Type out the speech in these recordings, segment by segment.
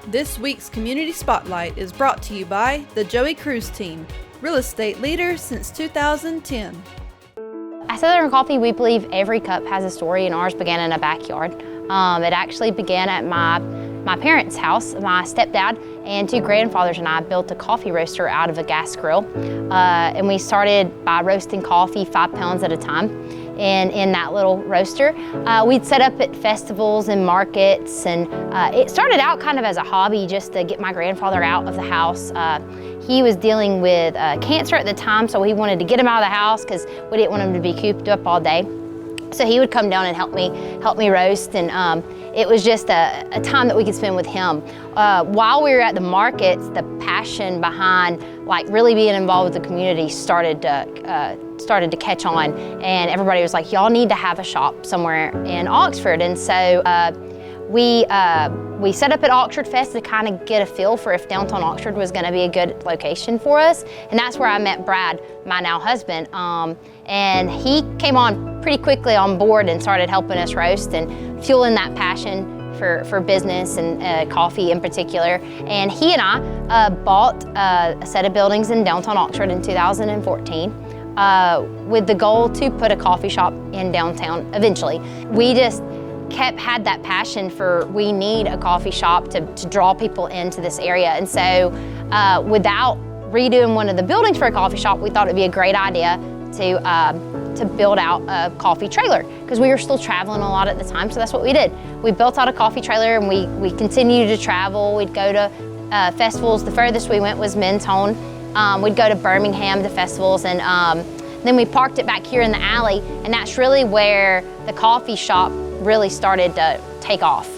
This week's Community Spotlight is brought to you by the Joey Cruz Team, real estate leader since 2010. At Southern Coffee, we believe every cup has a story, and ours began in a backyard. It actually began at my parents' house. My stepdad and two grandfathers and I built a coffee roaster out of a gas grill. And we started by roasting coffee 5 pounds at a time in that little roaster. We'd set up at festivals and markets, and it started out kind of as a hobby just to get my grandfather out of the house. He was dealing with cancer at the time, so he wanted to get him out of the house because we didn't want him to be cooped up all day. So he would come down and help me roast, and it was just a time that we could spend with him. While we were at the markets, the passion behind like really being involved with the community started to catch on, and everybody was like, y'all need to have a shop somewhere in Oxford. And so we set up at Oxford Fest to kind of get a feel for if downtown Oxford was going to be a good location for us. And that's where I met Brad, my now husband. And he came on pretty quickly on board and started helping us roast and fueling that passion for business and coffee in particular. And he and I bought a set of buildings in downtown Oxford in 2014 with the goal to put a coffee shop in downtown eventually. We just had that passion for we need a coffee shop to draw people into this area. And so without redoing one of the buildings for a coffee shop, we thought it'd be a great idea to build out a coffee trailer, because we were still traveling a lot at the time, so that's what we did. We built out a coffee trailer, and we continued to travel. We'd go to festivals. The furthest we went was Mentone. We'd go to Birmingham to festivals, and then we parked it back here in the alley, and that's really where the coffee shop really started to take off.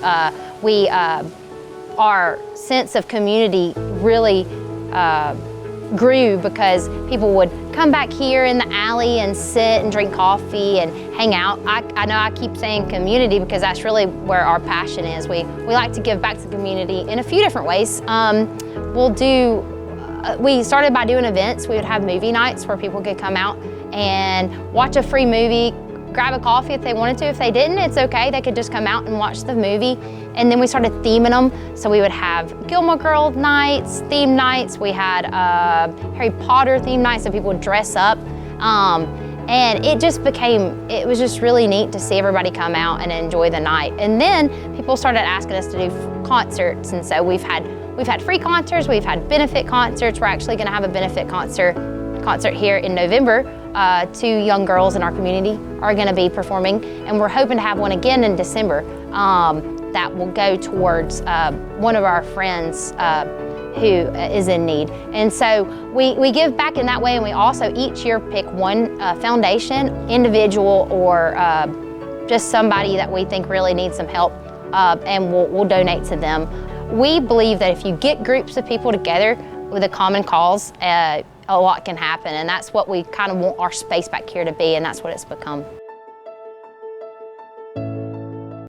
Our sense of community really grew because people would come back here in the alley and sit and drink coffee and hang out. I know I keep saying community because that's really where our passion is. We like to give back to the community in a few different ways. We started by doing events. We would have movie nights where people could come out and watch a free movie, grab a coffee if they wanted to. If they didn't, it's okay. They could just come out and watch the movie. And then we started theming them. So we would have Gilmore Girls nights, theme nights. We had Harry Potter theme nights, so people would dress up. And it was just really neat to see everybody come out and enjoy the night. And then people started asking us to do concerts. And so we've had free concerts, we've had benefit concerts. We're actually gonna have a benefit concert here in November. 2 young girls in our community are gonna be performing, and we're hoping to have one again in December that will go towards one of our friends who is in need. And so we give back in that way, and we also each year pick one foundation, individual, or just somebody that we think really needs some help, and we'll donate to them. We believe that if you get groups of people together with a common cause, a lot can happen, and that's what we kind of want our space back here to be, and that's what it's become.